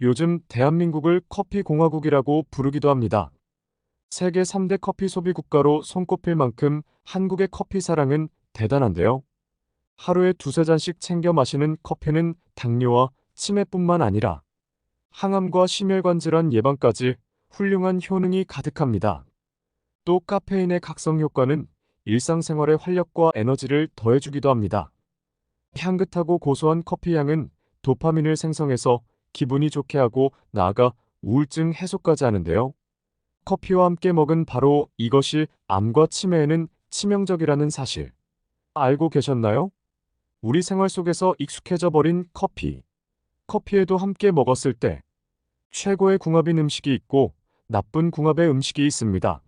요즘 대한민국을 커피 공화국이라고 부르기도 합니다. 세계 3대 커피 소비 국가로 손꼽힐 만큼 한국의 커피 사랑은 대단한데요. 하루에 두세 잔씩 챙겨 마시는 커피는 당뇨와 치매뿐만 아니라 항암과 심혈관 질환 예방까지 훌륭한 효능이 가득합니다. 또 카페인의 각성 효과는 일상생활의 활력과 에너지를 더해주기도 합니다. 향긋하고 고소한 커피 향은 도파민을 생성해서 기분이 좋게 하고 나아가 우울증 해소까지 하는데요. 커피와 함께 먹은 바로 이것이 암과 치매에는 치명적이라는 사실 알고 계셨나요? 우리 생활 속에서 익숙해져 버린 커피. 커피에도 함께 먹었을 때 최고의 궁합인 음식이 있고 나쁜 궁합의 음식이 있습니다.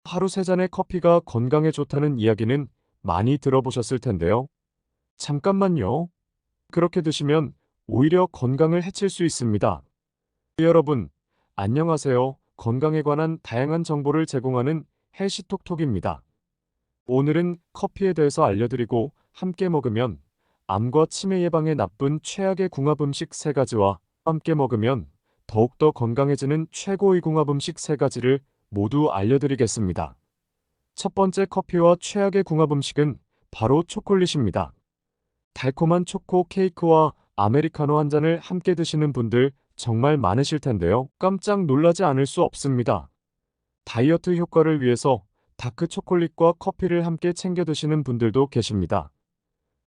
하루 세 잔의 커피가 건강에 좋다는 이야기는 많이 들어보셨을 텐데요. 잠깐만요. 그렇게 드시면 오히려 건강을 해칠 수 있습니다. 여러분, 안녕하세요. 건강에 관한 다양한 정보를 제공하는 헬시톡톡입니다. 오늘은 커피에 대해서 알려드리고 함께 먹으면 암과 치매 예방에 나쁜 최악의 궁합 음식 3가지와 함께 먹으면 더욱더 건강해지는 최고의 궁합 음식 3가지를 모두 알려드리겠습니다. 첫 번째 커피와 최악의 궁합 음식은 바로 초콜릿입니다. 달콤한 초코 케이크와 아메리카노 한 잔을 함께 드시는 분들 정말 많으실 텐데요. 깜짝 놀라지 않을 수 없습니다. 다이어트 효과를 위해서 다크 초콜릿과 커피를 함께 챙겨 드시는 분들도 계십니다.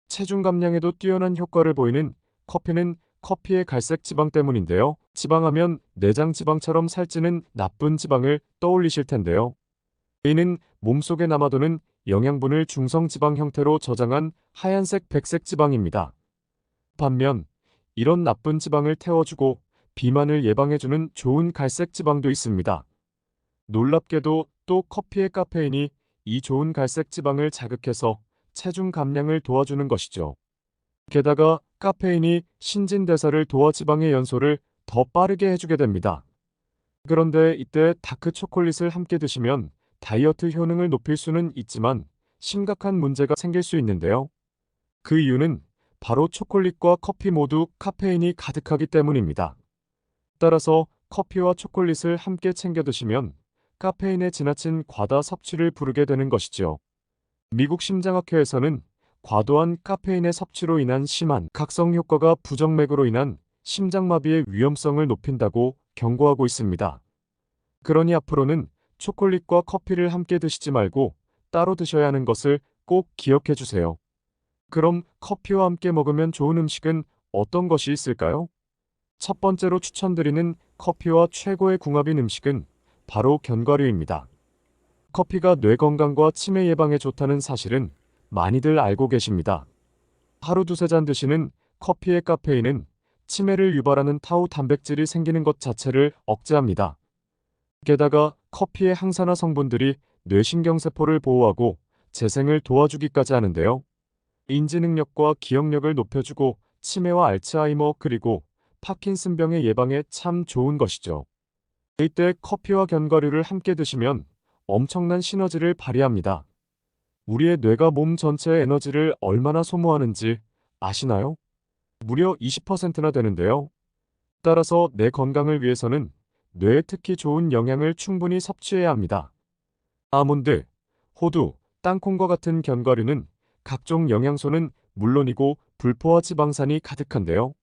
체중 감량에도 뛰어난 효과를 보이는 커피는 커피의 갈색 지방 때문인데요. 지방하면 내장 지방처럼 살찌는 나쁜 지방을 떠올리실 텐데요. 이는 몸속에 남아도는 영양분을 중성 지방 형태로 저장한 하얀색 백색 지방입니다. 반면 이런 나쁜 지방을 태워주고 비만을 예방해주는 좋은 갈색 지방도 있습니다. 놀랍게도 또 커피의 카페인이 이 좋은 갈색 지방을 자극해서 체중 감량을 도와주는 것이죠. 게다가 카페인이 신진대사를 도와 지방의 연소를 더 빠르게 해주게 됩니다. 그런데 이때 다크 초콜릿을 함께 드시면 다이어트 효능을 높일 수는 있지만 심각한 문제가 생길 수 있는데요. 그 이유는 바로 초콜릿과 커피 모두 카페인이 가득하기 때문입니다. 따라서 커피와 초콜릿을 함께 챙겨 드시면 카페인의 지나친 과다 섭취를 부르게 되는 것이죠. 미국 심장학회에서는 과도한 카페인의 섭취로 인한 심한 각성 효과가 부정맥으로 인한 심장마비의 위험성을 높인다고 경고하고 있습니다. 그러니 앞으로는 초콜릿과 커피를 함께 드시지 말고 따로 드셔야 하는 것을 꼭 기억해 주세요. 그럼 커피와 함께 먹으면 좋은 음식은 어떤 것이 있을까요? 첫 번째로 추천드리는 커피와 최고의 궁합인 음식은 바로 견과류입니다. 커피가 뇌 건강과 치매 예방에 좋다는 사실은 많이들 알고 계십니다. 하루 두세 잔 드시는 커피의 카페인은 치매를 유발하는 타우 단백질이 생기는 것 자체를 억제합니다. 게다가 커피의 항산화 성분들이 뇌신경세포를 보호하고 재생을 도와주기까지 하는데요. 인지 능력과 기억력을 높여주고 치매와 알츠하이머 그리고 파킨슨병의 예방에 참 좋은 것이죠. 이때 커피와 견과류를 함께 드시면 엄청난 시너지를 발휘합니다. 우리의 뇌가 몸 전체의 에너지를 얼마나 소모하는지 아시나요? 무려 20%나 되는데요. 따라서 내 건강을 위해서는 뇌에 특히 좋은 영양을 충분히 섭취해야 합니다. 아몬드, 호두, 땅콩과 같은 견과류는 각종 영양소는 물론이고 불포화 지방산이 가득한데요.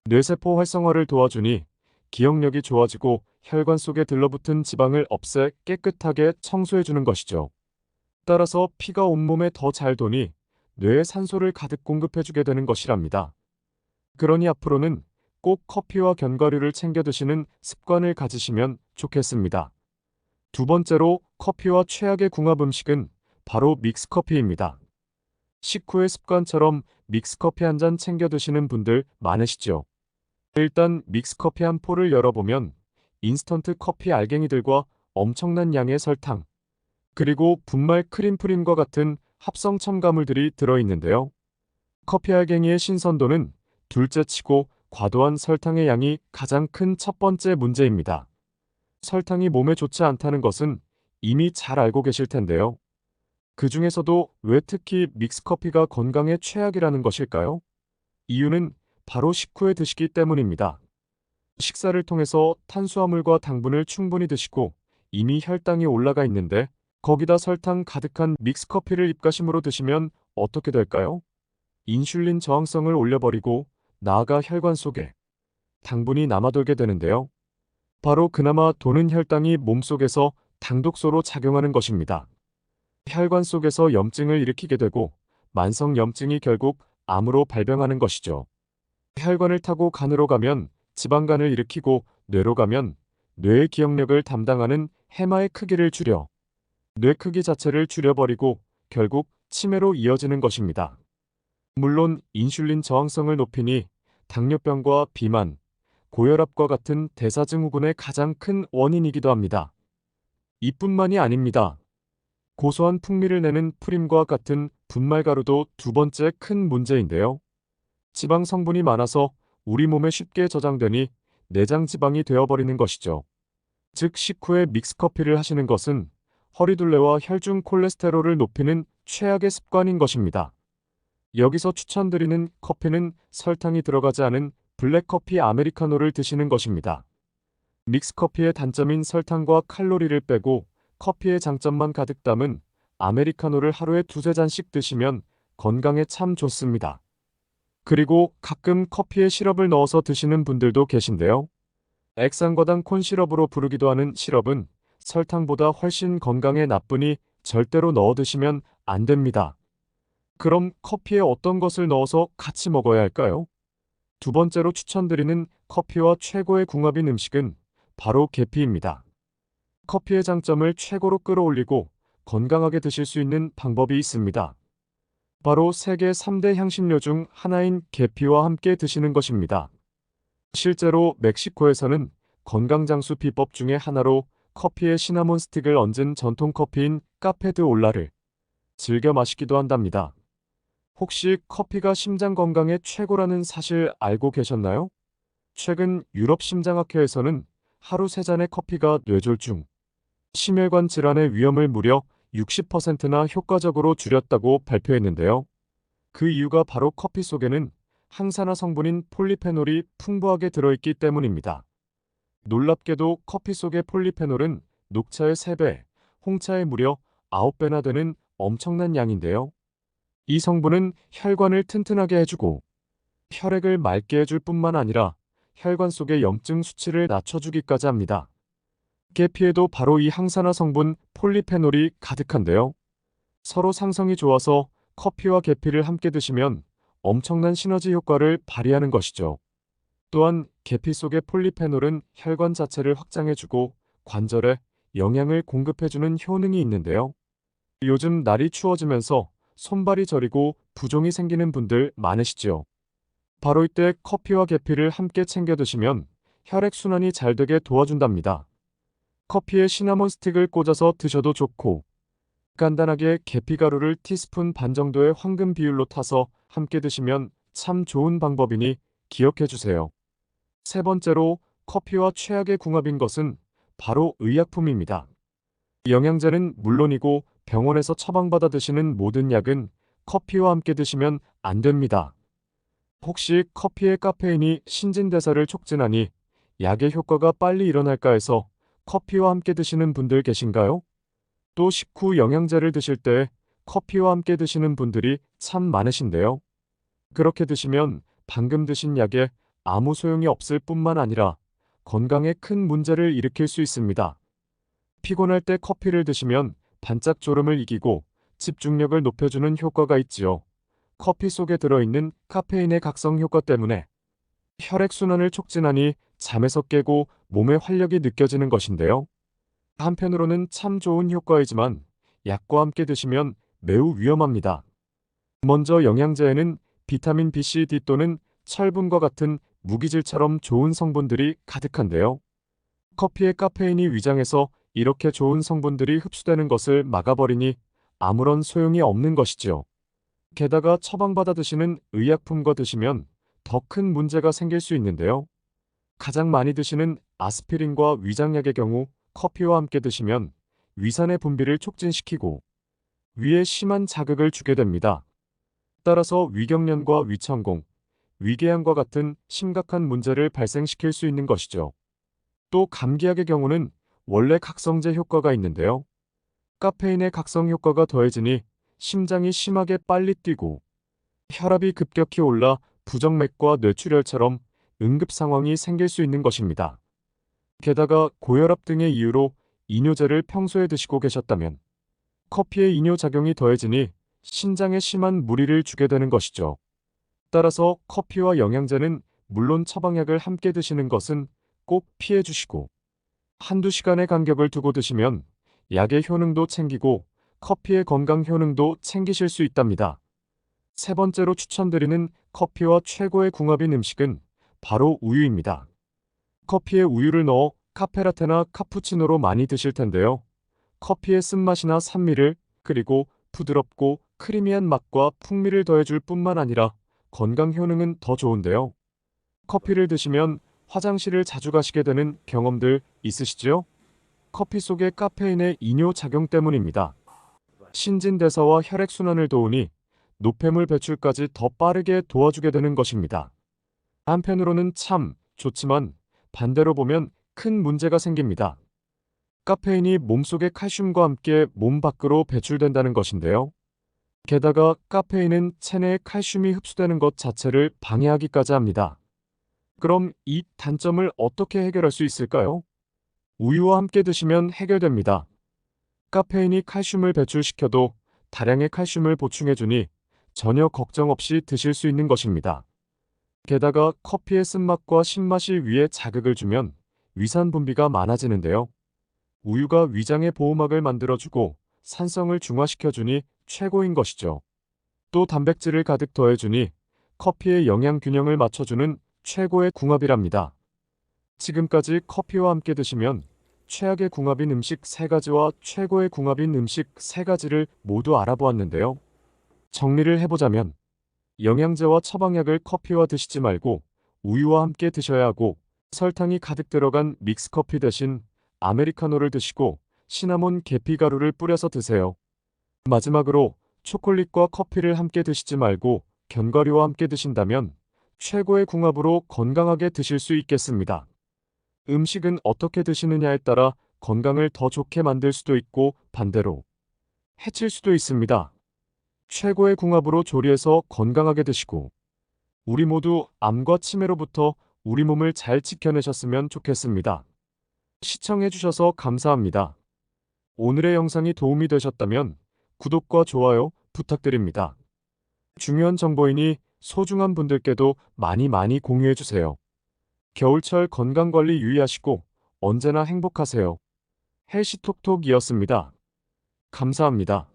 뇌세포 활성화를 도와주니 기억력이 좋아지고 혈관 속에 들러붙은 지방을 없애 깨끗하게 청소해주는 것이죠. 따라서 피가 온몸에 더 잘 도니 뇌에 산소를 가득 공급해주게 되는 것이랍니다. 그러니 앞으로는 꼭 커피와 견과류를 챙겨 드시는 습관을 가지시면 좋겠습니다. 두 번째로 커피와 최악의 궁합 음식은 바로 믹스커피입니다. 식후의 습관처럼 믹스커피 한 잔 챙겨 드시는 분들 많으시죠? 일단 믹스커피 한 포를 열어보면 인스턴트 커피 알갱이들과 엄청난 양의 설탕, 그리고 분말 크림프림과 같은 합성 첨가물들이 들어있는데요. 커피 알갱이의 신선도는 둘째치고 과도한 설탕의 양이 가장 큰 첫 번째 문제입니다. 설탕이 몸에 좋지 않다는 것은 이미 잘 알고 계실 텐데요. 그 중에서도 왜 특히 믹스커피가 건강에 최악이라는 것일까요? 이유는 바로 식후에 드시기 때문입니다. 식사를 통해서 탄수화물과 당분을 충분히 드시고 이미 혈당이 올라가 있는데 거기다 설탕 가득한 믹스커피를 입가심으로 드시면 어떻게 될까요? 인슐린 저항성을 올려버리고 나아가 혈관 속에 당분이 남아돌게 되는데요. 바로 그나마 도는 혈당이 몸속에서 당독소로 작용하는 것입니다. 혈관 속에서 염증을 일으키게 되고 만성 염증이 결국 암으로 발병하는 것이죠. 혈관을 타고 간으로 가면 지방간을 일으키고 뇌로 가면 뇌의 기억력을 담당하는 해마의 크기를 줄여 뇌 크기 자체를 줄여버리고 결국 치매로 이어지는 것입니다. 물론 인슐린 저항성을 높이니 당뇨병과 비만, 고혈압과 같은 대사증후군의 가장 큰 원인이기도 합니다. 이뿐만이 아닙니다. 고소한 풍미를 내는 프림과 같은 분말가루도 두 번째 큰 문제인데요. 지방 성분이 많아서 우리 몸에 쉽게 저장되니 내장 지방이 되어버리는 것이죠. 즉 식후에 믹스커피를 하시는 것은 허리둘레와 혈중 콜레스테롤을 높이는 최악의 습관인 것입니다. 여기서 추천드리는 커피는 설탕이 들어가지 않은 블랙커피 아메리카노를 드시는 것입니다. 믹스커피의 단점인 설탕과 칼로리를 빼고 커피의 장점만 가득 담은 아메리카노를 하루에 두세 잔씩 드시면 건강에 참 좋습니다. 그리고 가끔 커피에 시럽을 넣어서 드시는 분들도 계신데요. 액상과당 콘시럽으로 부르기도 하는 시럽은 설탕보다 훨씬 건강에 나쁘니 절대로 넣어 드시면 안 됩니다. 그럼 커피에 어떤 것을 넣어서 같이 먹어야 할까요? 두 번째로 추천드리는 커피와 최고의 궁합인 음식은 바로 계피입니다. 커피의 장점을 최고로 끌어올리고 건강하게 드실 수 있는 방법이 있습니다. 바로 세계 3대 향신료 중 하나인 계피와 함께 드시는 것입니다. 실제로 멕시코에서는 건강장수 비법 중에 하나로 커피에 시나몬 스틱을 얹은 전통 커피인 카페 드 올라를 즐겨 마시기도 한답니다. 혹시 커피가 심장 건강에 최고라는 사실 알고 계셨나요? 최근 유럽 심장학회에서는 하루 3잔의 커피가 뇌졸중, 심혈관 질환의 위험을 무려 60%나 효과적으로 줄였다고 발표했는데요. 그 이유가 바로 커피 속에는 항산화 성분인 폴리페놀이 풍부하게 들어있기 때문입니다. 놀랍게도 커피 속의 폴리페놀은 녹차의 3배, 홍차의 무려 9배나 되는 엄청난 양인데요. 이 성분은 혈관을 튼튼하게 해주고 혈액을 맑게 해줄 뿐만 아니라 혈관 속의 염증 수치를 낮춰주기까지 합니다. 계피에도 바로 이 항산화 성분 폴리페놀이 가득한데요. 서로 상성이 좋아서 커피와 계피를 함께 드시면 엄청난 시너지 효과를 발휘하는 것이죠. 또한 계피 속의 폴리페놀은 혈관 자체를 확장해주고 관절에 영양을 공급해주는 효능이 있는데요. 요즘 날이 추워지면서 손발이 저리고 부종이 생기는 분들 많으시죠. 바로 이때 커피와 계피를 함께 챙겨 드시면 혈액순환이 잘 되게 도와준답니다. 커피에 시나몬 스틱을 꽂아서 드셔도 좋고 간단하게 계피가루를 티스푼 반 정도의 황금 비율로 타서 함께 드시면 참 좋은 방법이니 기억해 주세요. 세 번째로 커피와 최악의 궁합인 것은 바로 의약품입니다. 영양제는 물론이고 병원에서 처방받아 드시는 모든 약은 커피와 함께 드시면 안 됩니다. 혹시 커피의 카페인이 신진대사를 촉진하니 약의 효과가 빨리 일어날까 해서 커피와 함께 드시는 분들 계신가요? 또 식후 영양제를 드실 때 커피와 함께 드시는 분들이 참 많으신데요. 그렇게 드시면 방금 드신 약에 아무 소용이 없을 뿐만 아니라 건강에 큰 문제를 일으킬 수 있습니다. 피곤할 때 커피를 드시면 반짝 졸음을 이기고 집중력을 높여주는 효과가 있지요. 커피 속에 들어있는 카페인의 각성 효과 때문에 혈액순환을 촉진하니 잠에서 깨고 몸에 활력이 느껴지는 것인데요. 한편으로는 참 좋은 효과이지만 약과 함께 드시면 매우 위험합니다. 먼저 영양제에는 비타민 B, C, D 또는 철분과 같은 무기질처럼 좋은 성분들이 가득한데요. 커피의 카페인이 위장해서 이렇게 좋은 성분들이 흡수되는 것을 막아버리니 아무런 소용이 없는 것이지요. 게다가 처방받아 드시는 의약품과 드시면 더 큰 문제가 생길 수 있는데요. 가장 많이 드시는 아스피린과 위장약의 경우 커피와 함께 드시면 위산의 분비를 촉진시키고 위에 심한 자극을 주게 됩니다. 따라서 위경련과 위천공, 위궤양과 같은 심각한 문제를 발생시킬 수 있는 것이죠. 또 감기약의 경우는 원래 각성제 효과가 있는데요. 카페인의 각성 효과가 더해지니 심장이 심하게 빨리 뛰고 혈압이 급격히 올라 부정맥과 뇌출혈처럼 응급 상황이 생길 수 있는 것입니다. 게다가 고혈압 등의 이유로 이뇨제를 평소에 드시고 계셨다면 커피의 이뇨작용이 더해지니 신장에 심한 무리를 주게 되는 것이죠. 따라서 커피와 영양제는 물론 처방약을 함께 드시는 것은 꼭 피해 주시고 한두 시간의 간격을 두고 드시면 약의 효능도 챙기고 커피의 건강 효능도 챙기실 수 있답니다. 세 번째로 추천드리는 커피와 최고의 궁합인 음식은 바로 우유입니다. 커피에 우유를 넣어 카페라테나 카푸치노로 많이 드실 텐데요. 커피의 쓴맛이나 산미를 그리고 부드럽고 크리미한 맛과 풍미를 더해줄 뿐만 아니라 건강 효능은 더 좋은데요. 커피를 드시면 화장실을 자주 가시게 되는 경험들 있으시죠? 커피 속의 카페인의 이뇨 작용 때문입니다. 신진대사와 혈액순환을 도우니 노폐물 배출까지 더 빠르게 도와주게 되는 것입니다. 한편으로는 참 좋지만 반대로 보면 큰 문제가 생깁니다. 카페인이 몸속의 칼슘과 함께 몸 밖으로 배출된다는 것인데요. 게다가 카페인은 체내에 칼슘이 흡수되는 것 자체를 방해하기까지 합니다. 그럼 이 단점을 어떻게 해결할 수 있을까요? 우유와 함께 드시면 해결됩니다. 카페인이 칼슘을 배출시켜도 다량의 칼슘을 보충해주니 전혀 걱정 없이 드실 수 있는 것입니다. 게다가 커피의 쓴맛과 신맛이 위에 자극을 주면 위산 분비가 많아지는데요. 우유가 위장의 보호막을 만들어주고 산성을 중화시켜주니 최고인 것이죠. 또 단백질을 가득 더해주니 커피의 영양 균형을 맞춰주는 최고의 궁합이랍니다. 지금까지 커피와 함께 드시면 최악의 궁합인 음식 3가지와 최고의 궁합인 음식 3가지를 모두 알아보았는데요. 정리를 해보자면 영양제와 처방약을 커피와 드시지 말고 우유와 함께 드셔야 하고 설탕이 가득 들어간 믹스커피 대신 아메리카노를 드시고 시나몬 계피가루를 뿌려서 드세요. 마지막으로 초콜릿과 커피를 함께 드시지 말고 견과류와 함께 드신다면 최고의 궁합으로 건강하게 드실 수 있겠습니다. 음식은 어떻게 드시느냐에 따라 건강을 더 좋게 만들 수도 있고 반대로 해칠 수도 있습니다. 최고의 궁합으로 조리해서 건강하게 드시고 우리 모두 암과 치매로부터 우리 몸을 잘 지켜내셨으면 좋겠습니다. 시청해주셔서 감사합니다. 오늘의 영상이 도움이 되셨다면 구독과 좋아요 부탁드립니다. 중요한 정보이니 소중한 분들께도 많이 공유해주세요. 겨울철 건강관리 유의하시고 언제나 행복하세요. 헬시톡톡이었습니다. 감사합니다.